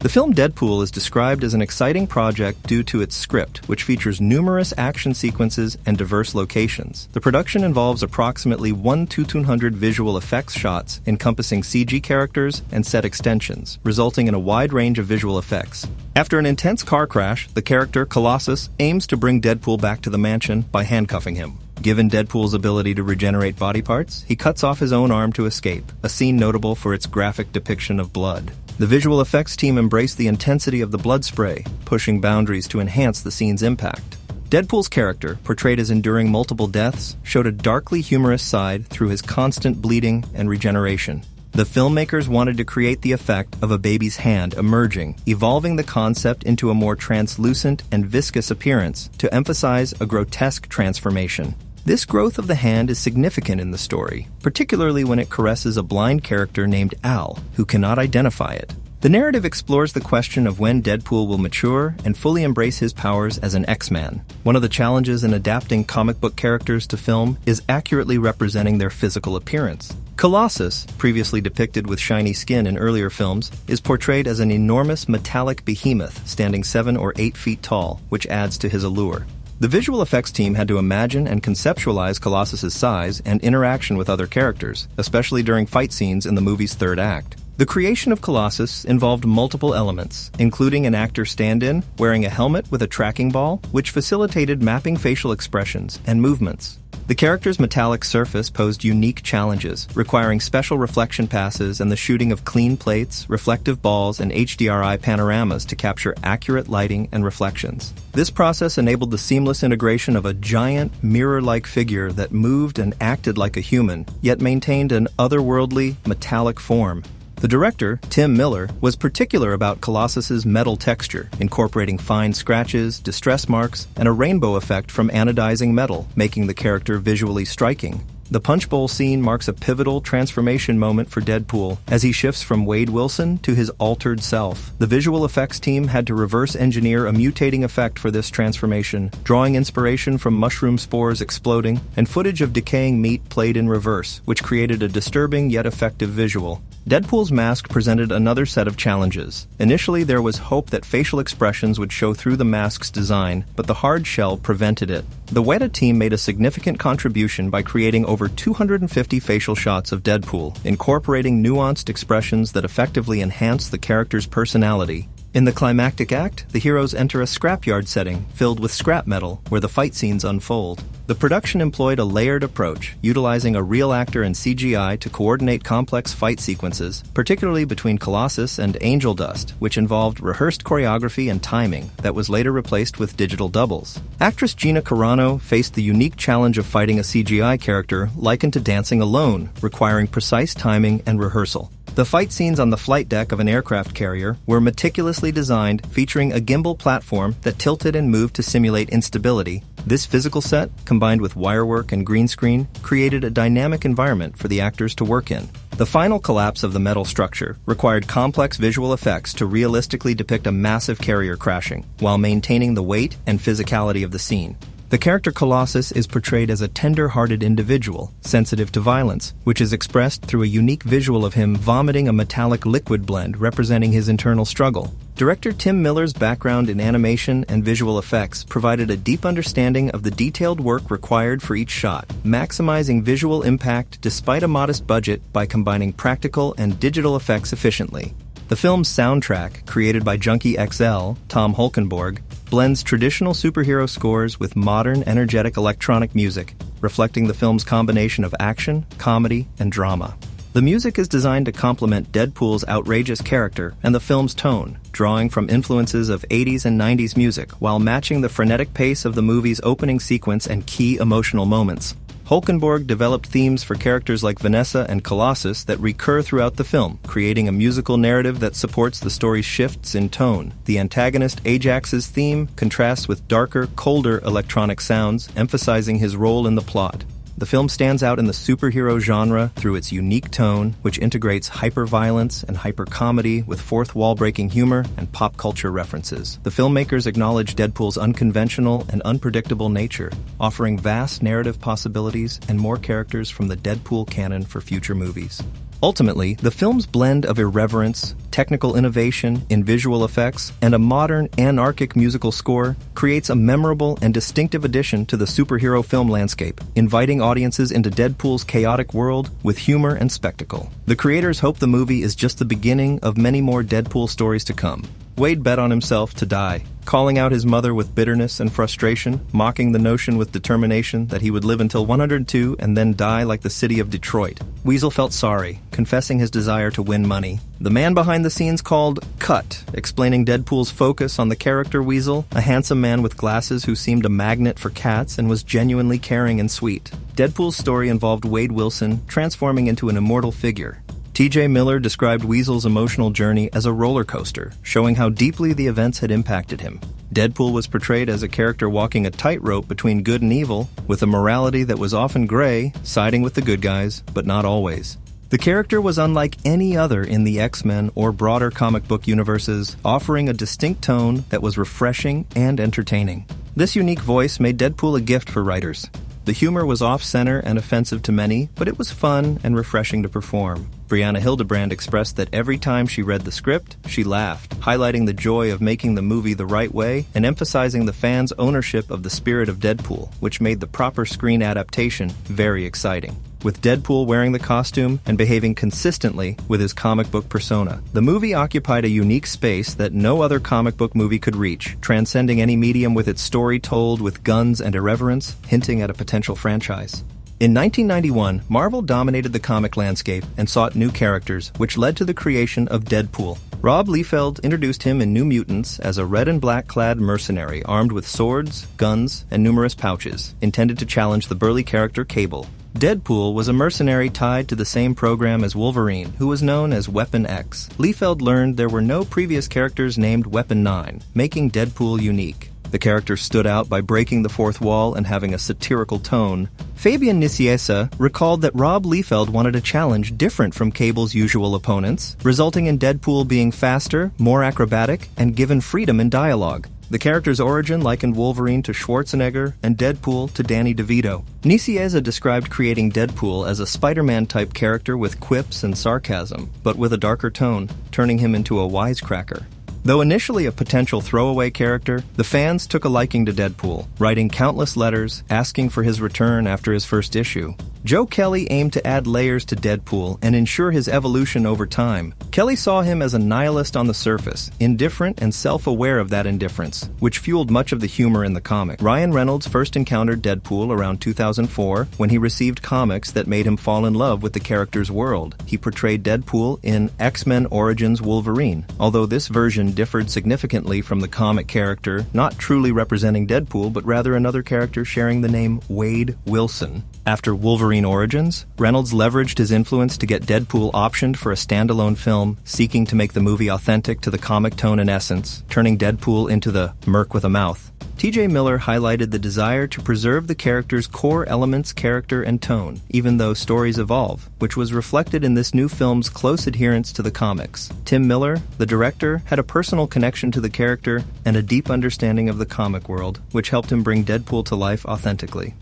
The film Deadpool is described as an exciting project due to its script, which features numerous action sequences and diverse locations. The production involves approximately 1 to 200 visual effects shots encompassing CG characters and set extensions, resulting in a wide range of visual effects. After an intense car crash, the character, Colossus, aims to bring Deadpool back to the mansion by handcuffing him. Given Deadpool's ability to regenerate body parts, he cuts off his own arm to escape, a scene notable for its graphic depiction of blood. The visual effects team embraced the intensity of the blood spray, pushing boundaries to enhance the scene's impact. Deadpool's character, portrayed as enduring multiple deaths, showed a darkly humorous side through his constant bleeding and regeneration. The filmmakers wanted to create the effect of a baby's hand emerging, evolving the concept into a more translucent and viscous appearance to emphasize a grotesque transformation. This growth of the hand is significant in the story, particularly when it caresses a blind character named Al, who cannot identify it. The narrative explores the question of when Deadpool will mature and fully embrace his powers as an X-Man. One of the challenges in adapting comic book characters to film is accurately representing their physical appearance. Colossus, previously depicted with shiny skin in earlier films, is portrayed as an enormous metallic behemoth standing 7 or 8 feet tall, which adds to his allure. The visual effects team had to imagine and conceptualize Colossus's size and interaction with other characters, especially during fight scenes in the movie's third act. The creation of Colossus involved multiple elements, including an actor stand-in wearing a helmet with a tracking ball, which facilitated mapping facial expressions and movements. The character's metallic surface posed unique challenges, requiring special reflection passes and the shooting of clean plates, reflective balls, and HDRI panoramas to capture accurate lighting and reflections. This process enabled the seamless integration of a giant, mirror-like figure that moved and acted like a human, yet maintained an otherworldly, metallic form. The director, Tim Miller, was particular about Colossus's metal texture, incorporating fine scratches, distress marks, and a rainbow effect from anodizing metal, making the character visually striking. The punch bowl scene marks a pivotal transformation moment for Deadpool as he shifts from Wade Wilson to his altered self. The visual effects team had to reverse engineer a mutating effect for this transformation, drawing inspiration from mushroom spores exploding and footage of decaying meat played in reverse, which created a disturbing yet effective visual. Deadpool's mask presented another set of challenges. Initially, there was hope that facial expressions would show through the mask's design, but the hard shell prevented it. The Weta team made a significant contribution by creating over 250 facial shots of Deadpool, incorporating nuanced expressions that effectively enhance the character's personality. In the climactic act, the heroes enter a scrapyard setting filled with scrap metal where the fight scenes unfold. The production employed a layered approach, utilizing a real actor and CGI to coordinate complex fight sequences, particularly between Colossus and Angel Dust, which involved rehearsed choreography and timing that was later replaced with digital doubles. Actress Gina Carano faced the unique challenge of fighting a CGI character likened to dancing alone, requiring precise timing and rehearsal. The fight scenes on the flight deck of an aircraft carrier were meticulously designed, featuring a gimbal platform that tilted and moved to simulate instability. This physical set, combined with wirework and green screen, created a dynamic environment for the actors to work in. The final collapse of the metal structure required complex visual effects to realistically depict a massive carrier crashing, while maintaining the weight and physicality of the scene. The character Colossus is portrayed as a tender-hearted individual, sensitive to violence, which is expressed through a unique visual of him vomiting a metallic liquid blend representing his internal struggle. Director Tim Miller's background in animation and visual effects provided a deep understanding of the detailed work required for each shot, maximizing visual impact despite a modest budget by combining practical and digital effects efficiently. The film's soundtrack, created by Junkie XL, Tom Holkenborg, blends traditional superhero scores with modern, energetic electronic music, reflecting the film's combination of action, comedy, and drama. The music is designed to complement Deadpool's outrageous character and the film's tone, drawing from influences of 80s and 90s music while matching the frenetic pace of the movie's opening sequence and key emotional moments. Holkenborg developed themes for characters like Vanessa and Colossus that recur throughout the film, creating a musical narrative that supports the story's shifts in tone. The antagonist Ajax's theme contrasts with darker, colder electronic sounds, emphasizing his role in the plot. The film stands out in the superhero genre through its unique tone, which integrates hyper-violence and hyper-comedy with fourth-wall-breaking humor and pop culture references. The filmmakers acknowledge Deadpool's unconventional and unpredictable nature, offering vast narrative possibilities and more characters from the Deadpool canon for future movies. Ultimately, the film's blend of irreverence, technical innovation in visual effects, and a modern, anarchic musical score creates a memorable and distinctive addition to the superhero film landscape, inviting audiences into Deadpool's chaotic world with humor and spectacle. The creators hope the movie is just the beginning of many more Deadpool stories to come. Wade bet on himself to die, calling out his mother with bitterness and frustration, mocking the notion with determination that he would live until 102 and then die like the city of Detroit. Weasel felt sorry, confessing his desire to win money. The man behind the scenes called Cut, explaining Deadpool's focus on the character Weasel, a handsome man with glasses who seemed a magnet for cats and was genuinely caring and sweet. Deadpool's story involved Wade Wilson transforming into an immortal figure. T.J. Miller described Weasel's emotional journey as a roller coaster, showing how deeply the events had impacted him. Deadpool was portrayed as a character walking a tightrope between good and evil, with a morality that was often gray, siding with the good guys, but not always. The character was unlike any other in the X-Men or broader comic book universes, offering a distinct tone that was refreshing and entertaining. This unique voice made Deadpool a gift for writers. The humor was off-center and offensive to many, but it was fun and refreshing to perform. Brianna Hildebrand expressed that every time she read the script, she laughed, highlighting the joy of making the movie the right way and emphasizing the fans' ownership of the spirit of Deadpool, which made the proper screen adaptation very exciting. With Deadpool wearing the costume and behaving consistently with his comic book persona, the movie occupied a unique space that no other comic book movie could reach, transcending any medium with its story told with guns and irreverence, hinting at a potential franchise. In 1991, Marvel dominated the comic landscape and sought new characters, which led to the creation of Deadpool. Rob Liefeld introduced him in New Mutants as a red and black clad mercenary armed with swords, guns, and numerous pouches, intended to challenge the burly character Cable. Deadpool was a mercenary tied to the same program as Wolverine, who was known as Weapon X. Liefeld learned there were no previous characters named Weapon 9, making Deadpool unique. The character stood out by breaking the fourth wall and having a satirical tone. Fabian Nicieza recalled that Rob Liefeld wanted a challenge different from Cable's usual opponents, resulting in Deadpool being faster, more acrobatic, and given freedom in dialogue. The character's origin likened Wolverine to Schwarzenegger and Deadpool to Danny DeVito. Nicieza described creating Deadpool as a Spider-Man-type character with quips and sarcasm, but with a darker tone, turning him into a wisecracker. Though initially a potential throwaway character, the fans took a liking to Deadpool, writing countless letters asking for his return after his first issue. Joe Kelly aimed to add layers to Deadpool and ensure his evolution over time. Kelly saw him as a nihilist on the surface, indifferent and self-aware of that indifference, which fueled much of the humor in the comic. Ryan Reynolds first encountered Deadpool around 2004 when he received comics that made him fall in love with the character's world. He portrayed Deadpool in X-Men Origins Wolverine, although this version differed significantly from the comic character, not truly representing Deadpool, but rather another character sharing the name Wade Wilson. After Wolverine Origins, Reynolds leveraged his influence to get Deadpool optioned for a standalone film, seeking to make the movie authentic to the comic tone and essence, turning Deadpool into the merc with a mouth. T.J. Miller highlighted the desire to preserve the character's core elements, character, and tone, even though stories evolve, which was reflected in this new film's close adherence to the comics. Tim Miller, the director, had a personal connection to the character and a deep understanding of the comic world, which helped him bring Deadpool to life authentically.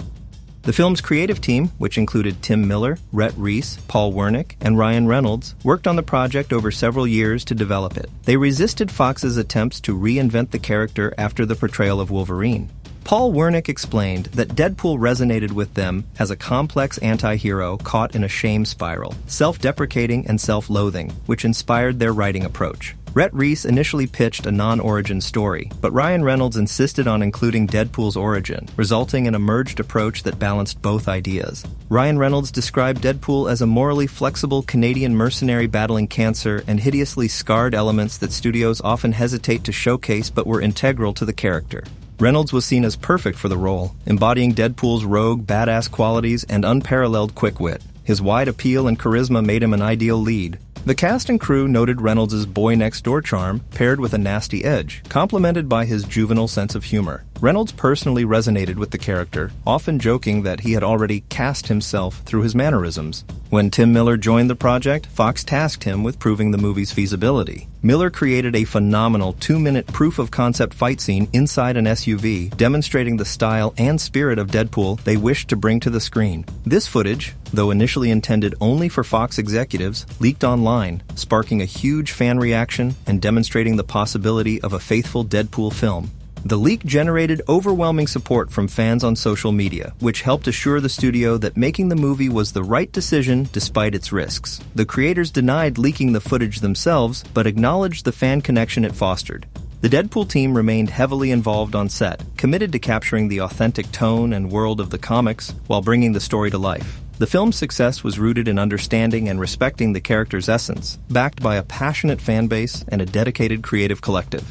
The film's creative team, which included Tim Miller, Rhett Reese, Paul Wernick, and Ryan Reynolds, worked on the project over several years to develop it. They resisted Fox's attempts to reinvent the character after the portrayal of Wolverine. Paul Wernick explained that Deadpool resonated with them as a complex anti-hero caught in a shame spiral, self-deprecating and self-loathing, which inspired their writing approach. Rhett Reese initially pitched a non-origin story, but Ryan Reynolds insisted on including Deadpool's origin, resulting in a merged approach that balanced both ideas. Ryan Reynolds described Deadpool as a morally flexible Canadian mercenary battling cancer and hideously scarred elements that studios often hesitate to showcase but were integral to the character. Reynolds was seen as perfect for the role, embodying Deadpool's rogue, badass qualities and unparalleled quick wit. His wide appeal and charisma made him an ideal lead. The cast and crew noted Reynolds' boy-next-door charm, paired with a nasty edge, complemented by his juvenile sense of humor. Reynolds personally resonated with the character, often joking that he had already cast himself through his mannerisms. When Tim Miller joined the project, Fox tasked him with proving the movie's feasibility. Miller created a phenomenal 2-minute proof-of-concept fight scene inside an SUV, demonstrating the style and spirit of Deadpool they wished to bring to the screen. This footage, though initially intended only for Fox executives, leaked online, sparking a huge fan reaction and demonstrating the possibility of a faithful Deadpool film. The leak generated overwhelming support from fans on social media, which helped assure the studio that making the movie was the right decision despite its risks. The creators denied leaking the footage themselves, but acknowledged the fan connection it fostered. The Deadpool team remained heavily involved on set, committed to capturing the authentic tone and world of the comics while bringing the story to life. The film's success was rooted in understanding and respecting the character's essence, backed by a passionate fan base and a dedicated creative collective.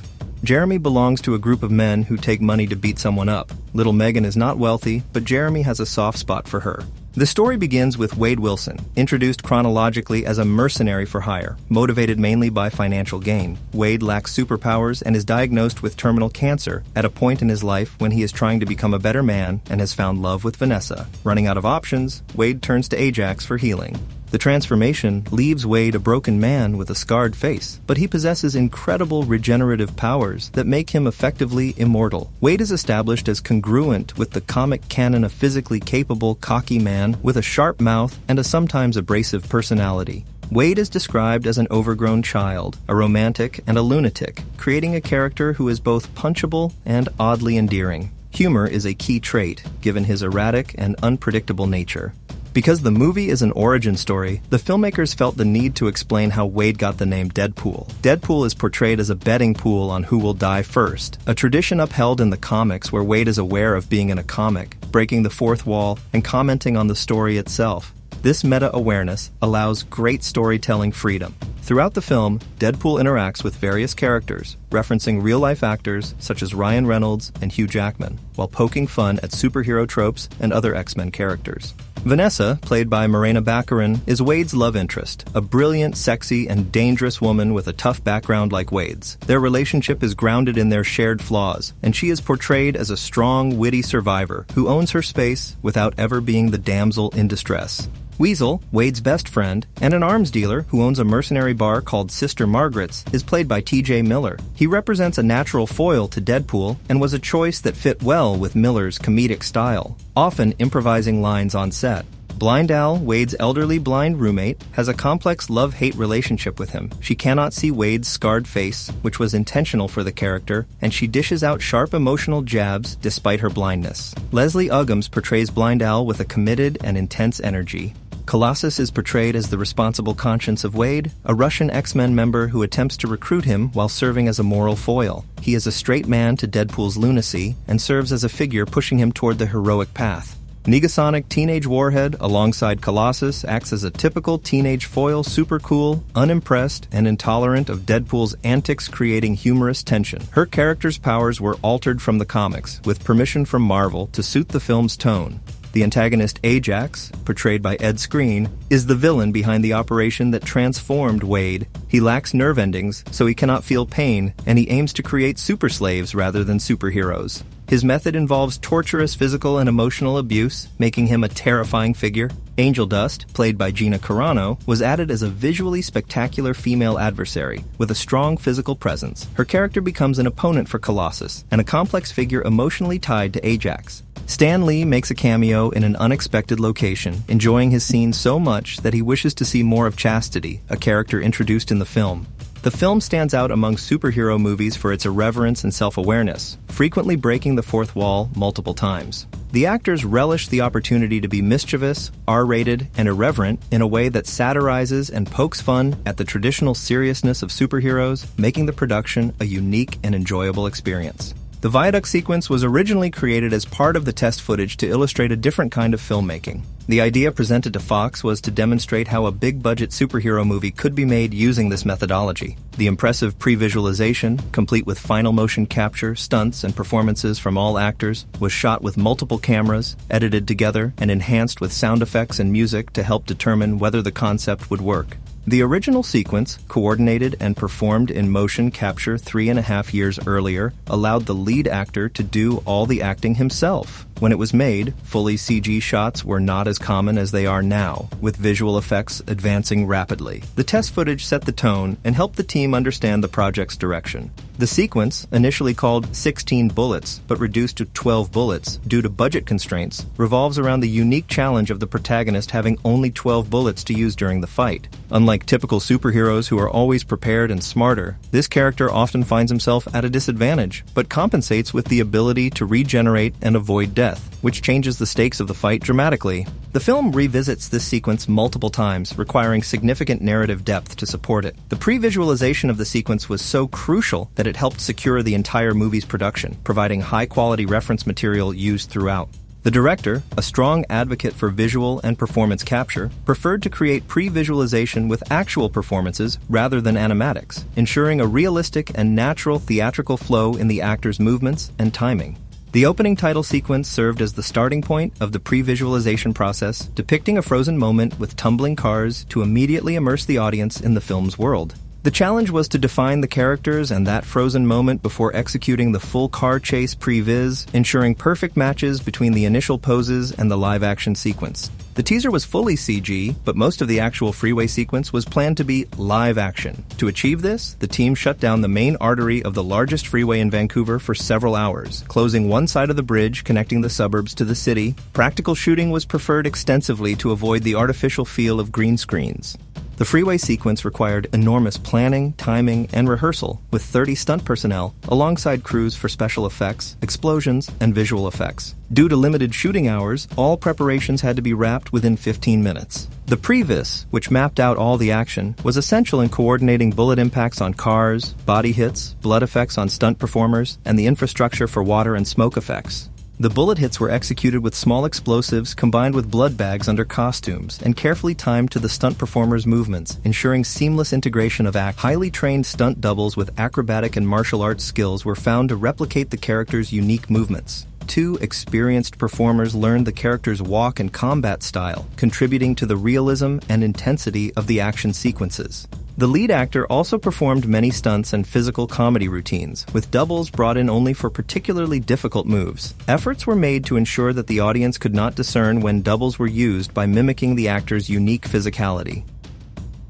Jeremy belongs to a group of men who take money to beat someone up. Little Megan is not wealthy, but Jeremy has a soft spot for her. The story begins with Wade Wilson, introduced chronologically as a mercenary for hire, motivated mainly by financial gain. Wade lacks superpowers and is diagnosed with terminal cancer at a point in his life when he is trying to become a better man and has found love with Vanessa. Running out of options, Wade turns to Ajax for healing. The transformation leaves Wade a broken man with a scarred face, but he possesses incredible regenerative powers that make him effectively immortal. Wade is established as congruent with the comic canon, a physically capable, cocky man with a sharp mouth and a sometimes abrasive personality. Wade is described as an overgrown child, a romantic, and a lunatic, creating a character who is both punchable and oddly endearing. Humor is a key trait, given his erratic and unpredictable nature. Because the movie is an origin story, the filmmakers felt the need to explain how Wade got the name Deadpool. Deadpool is portrayed as a betting pool on who will die first, a tradition upheld in the comics where Wade is aware of being in a comic, breaking the fourth wall, and commenting on the story itself. This meta-awareness allows great storytelling freedom. Throughout the film, Deadpool interacts with various characters, referencing real-life actors such as Ryan Reynolds and Hugh Jackman, while poking fun at superhero tropes and other X-Men characters. Vanessa, played by Morena Baccarin, is Wade's love interest, a brilliant, sexy, and dangerous woman with a tough background like Wade's. Their relationship is grounded in their shared flaws, and she is portrayed as a strong, witty survivor who owns her space without ever being the damsel in distress. Weasel, Wade's best friend, and an arms dealer who owns a mercenary bar called Sister Margaret's, is played by T.J. Miller. He represents a natural foil to Deadpool and was a choice that fit well with Miller's comedic style, often improvising lines on set. Blind Al, Wade's elderly blind roommate, has a complex love-hate relationship with him. She cannot see Wade's scarred face, which was intentional for the character, and she dishes out sharp emotional jabs despite her blindness. Leslie Uggams portrays Blind Al with a committed and intense energy. Colossus is portrayed as the responsible conscience of Wade, a Russian X-Men member who attempts to recruit him while serving as a moral foil. He is a straight man to Deadpool's lunacy and serves as a figure pushing him toward the heroic path. Negasonic Teenage Warhead, alongside Colossus, acts as a typical teenage foil, super cool, unimpressed, and intolerant of Deadpool's antics, creating humorous tension. Her character's powers were altered from the comics, with permission from Marvel to suit the film's tone. The antagonist Ajax, portrayed by Ed Skrein, is the villain behind the operation that transformed Wade. He lacks nerve endings, so he cannot feel pain, and he aims to create super slaves rather than superheroes. His method involves torturous physical and emotional abuse, making him a terrifying figure. Angel Dust, played by Gina Carano, was added as a visually spectacular female adversary with a strong physical presence. Her character becomes an opponent for Colossus, and a complex figure emotionally tied to Ajax. Stan Lee makes a cameo in an unexpected location, enjoying his scene so much that he wishes to see more of Chastity, a character introduced in the film. The film stands out among superhero movies for its irreverence and self-awareness, frequently breaking the fourth wall multiple times. The actors relish the opportunity to be mischievous, R-rated, and irreverent in a way that satirizes and pokes fun at the traditional seriousness of superheroes, making the production a unique and enjoyable experience. The viaduct sequence was originally created as part of the test footage to illustrate a different kind of filmmaking. The idea presented to Fox was to demonstrate how a big-budget superhero movie could be made using this methodology. The impressive pre-visualization, complete with final motion capture, stunts, and performances from all actors, was shot with multiple cameras, edited together, and enhanced with sound effects and music to help determine whether the concept would work. The original sequence, coordinated and performed in motion capture 3.5 years earlier, allowed the lead actor to do all the acting himself. When it was made, fully CG shots were not as common as they are now, with visual effects advancing rapidly. The test footage set the tone and helped the team understand the project's direction. The sequence, initially called 16 bullets but reduced to 12 bullets due to budget constraints, revolves around the unique challenge of the protagonist having only 12 bullets to use during the fight. Unlike typical superheroes who are always prepared and smarter, this character often finds himself at a disadvantage, but compensates with the ability to regenerate and avoid death, which changes the stakes of the fight dramatically. The film revisits this sequence multiple times, requiring significant narrative depth to support it. The pre-visualization of the sequence was so crucial that it helped secure the entire movie's production, providing high-quality reference material used throughout. The director, a strong advocate for visual and performance capture, preferred to create pre-visualization with actual performances rather than animatics, ensuring a realistic and natural theatrical flow in the actors' movements and timing. The opening title sequence served as the starting point of the pre-visualization process, depicting a frozen moment with tumbling cars to immediately immerse the audience in the film's world. The challenge was to define the characters and that frozen moment before executing the full car chase pre-viz, ensuring perfect matches between the initial poses and the live-action sequence. The teaser was fully CG, but most of the actual freeway sequence was planned to be live action. To achieve this, the team shut down the main artery of the largest freeway in Vancouver for several hours, closing one side of the bridge connecting the suburbs to the city. Practical shooting was preferred extensively to avoid the artificial feel of green screens. The freeway sequence required enormous planning, timing, and rehearsal, with 30 stunt personnel, alongside crews for special effects, explosions, and visual effects. Due to limited shooting hours, all preparations had to be wrapped within 15 minutes. The previs, which mapped out all the action, was essential in coordinating bullet impacts on cars, body hits, blood effects on stunt performers, and the infrastructure for water and smoke effects. The bullet hits were executed with small explosives combined with blood bags under costumes and carefully timed to the stunt performers' movements, ensuring seamless integration of act. Highly trained stunt doubles with acrobatic and martial arts skills were found to replicate the character's unique movements. 2 experienced performers learned the character's walk and combat style, contributing to the realism and intensity of the action sequences. The lead actor also performed many stunts and physical comedy routines, with doubles brought in only for particularly difficult moves. Efforts were made to ensure that the audience could not discern when doubles were used by mimicking the actor's unique physicality.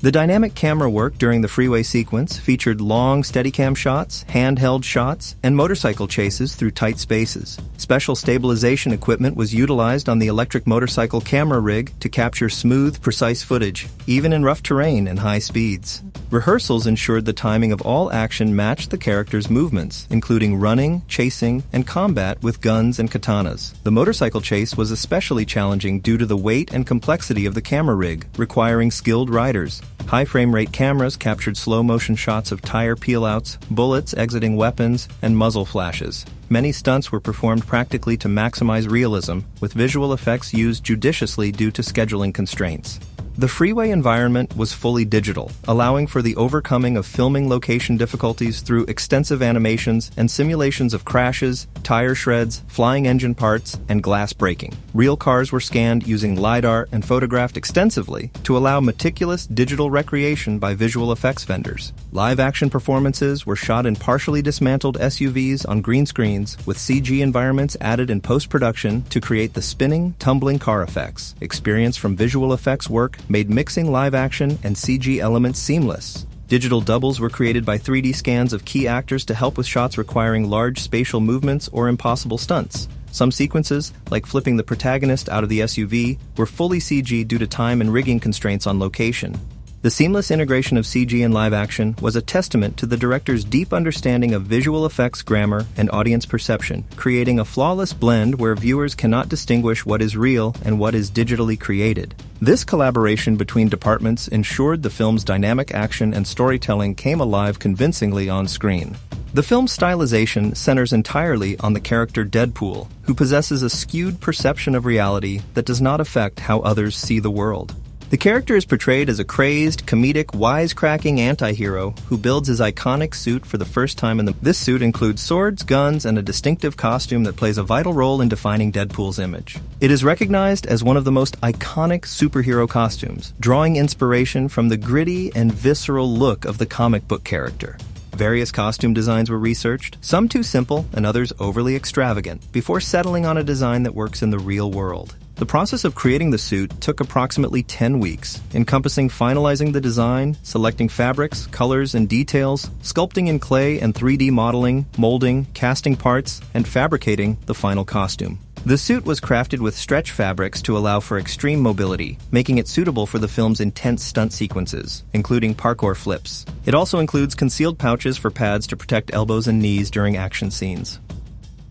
The dynamic camera work during the freeway sequence featured long Steadicam shots, handheld shots, and motorcycle chases through tight spaces. Special stabilization equipment was utilized on the electric motorcycle camera rig to capture smooth, precise footage, even in rough terrain and high speeds. Rehearsals ensured the timing of all action matched the character's movements, including running, chasing, and combat with guns and katanas. The motorcycle chase was especially challenging due to the weight and complexity of the camera rig, requiring skilled riders. High frame rate cameras captured slow motion shots of tire peel-outs, bullets exiting weapons, and muzzle flashes. Many stunts were performed practically to maximize realism, with visual effects used judiciously due to scheduling constraints. The freeway environment was fully digital, allowing for the overcoming of filming location difficulties through extensive animations and simulations of crashes, tire shreds, flying engine parts, and glass breaking. Real cars were scanned using LiDAR and photographed extensively to allow meticulous digital recreation by visual effects vendors. Live-action performances were shot in partially dismantled SUVs on green screens, with CG environments added in post-production to create the spinning, tumbling car effects. Experience from visual effects work made mixing live action and CG elements seamless. Digital doubles were created by 3D scans of key actors to help with shots requiring large spatial movements or impossible stunts. Some sequences, like flipping the protagonist out of the SUV, were fully CG due to time and rigging constraints on location. The seamless integration of CG and live action was a testament to the director's deep understanding of visual effects grammar and audience perception, creating a flawless blend where viewers cannot distinguish what is real and what is digitally created. This collaboration between departments ensured the film's dynamic action and storytelling came alive convincingly on screen. The film's stylization centers entirely on the character Deadpool, who possesses a skewed perception of reality that does not affect how others see the world. The character is portrayed as a crazed, comedic, wisecracking anti-hero who builds his iconic suit for the first time This suit includes swords, guns, and a distinctive costume that plays a vital role in defining Deadpool's image. It is recognized as one of the most iconic superhero costumes, drawing inspiration from the gritty and visceral look of the comic book character. Various costume designs were researched, some too simple and others overly extravagant, before settling on a design that works in the real world. The process of creating the suit took approximately 10 weeks, encompassing finalizing the design, selecting fabrics, colors, and details, sculpting in clay and 3D modeling, molding, casting parts, and fabricating the final costume. The suit was crafted with stretch fabrics to allow for extreme mobility, making it suitable for the film's intense stunt sequences, including parkour flips. It also includes concealed pouches for pads to protect elbows and knees during action scenes.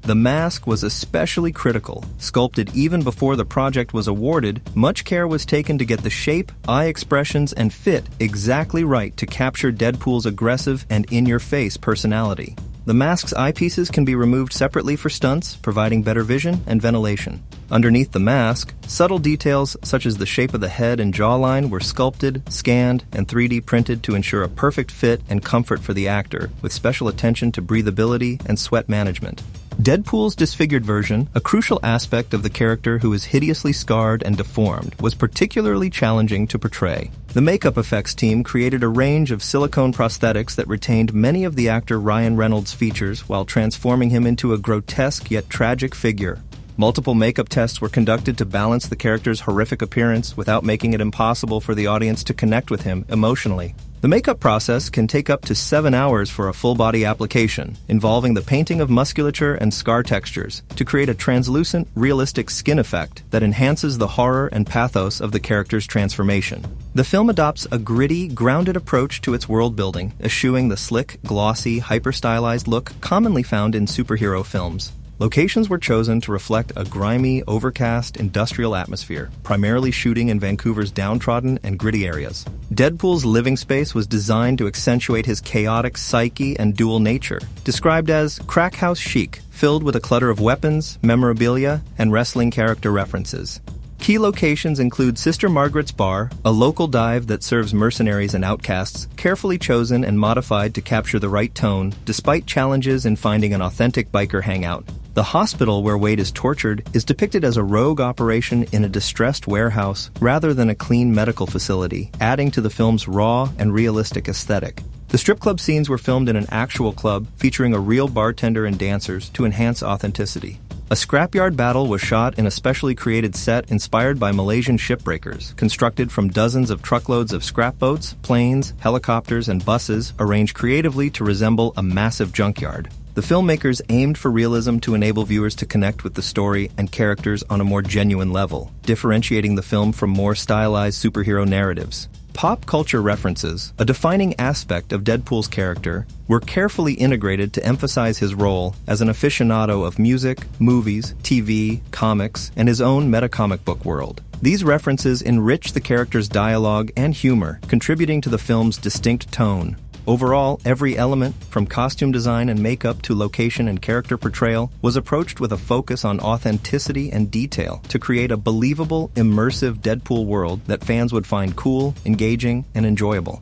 The mask was especially critical. Sculpted even before the project was awarded, much care was taken to get the shape, eye expressions, and fit exactly right to capture Deadpool's aggressive and in-your-face personality. The mask's eyepieces can be removed separately for stunts, providing better vision and ventilation. Underneath the mask, subtle details such as the shape of the head and jawline were sculpted, scanned, and 3D printed to ensure a perfect fit and comfort for the actor, with special attention to breathability and sweat management. Deadpool's disfigured version, a crucial aspect of the character who is hideously scarred and deformed, was particularly challenging to portray. The makeup effects team created a range of silicone prosthetics that retained many of the actor Ryan Reynolds' features while transforming him into a grotesque yet tragic figure. Multiple makeup tests were conducted to balance the character's horrific appearance without making it impossible for the audience to connect with him emotionally. The makeup process can take up to 7 hours for a full-body application, involving the painting of musculature and scar textures to create a translucent, realistic skin effect that enhances the horror and pathos of the character's transformation. The film adopts a gritty, grounded approach to its world-building, eschewing the slick, glossy, hyper-stylized look commonly found in superhero films. Locations were chosen to reflect a grimy, overcast, industrial atmosphere, primarily shooting in Vancouver's downtrodden and gritty areas. Deadpool's living space was designed to accentuate his chaotic psyche and dual nature, described as crack house chic, filled with a clutter of weapons, memorabilia, and wrestling character references. Key locations include Sister Margaret's Bar, a local dive that serves mercenaries and outcasts, carefully chosen and modified to capture the right tone, despite challenges in finding an authentic biker hangout. The hospital where Wade is tortured is depicted as a rogue operation in a distressed warehouse rather than a clean medical facility, adding to the film's raw and realistic aesthetic. The strip club scenes were filmed in an actual club featuring a real bartender and dancers to enhance authenticity. A scrapyard battle was shot in a specially created set inspired by Malaysian shipbreakers, constructed from dozens of truckloads of scrap boats, planes, helicopters, and buses arranged creatively to resemble a massive junkyard. The filmmakers aimed for realism to enable viewers to connect with the story and characters on a more genuine level, differentiating the film from more stylized superhero narratives. Pop culture references, a defining aspect of Deadpool's character, were carefully integrated to emphasize his role as an aficionado of music, movies, TV, comics, and his own meta-comic book world. These references enrich the character's dialogue and humor, contributing to the film's distinct tone. Overall, every element, from costume design and makeup to location and character portrayal, was approached with a focus on authenticity and detail to create a believable, immersive Deadpool world that fans would find cool, engaging, and enjoyable.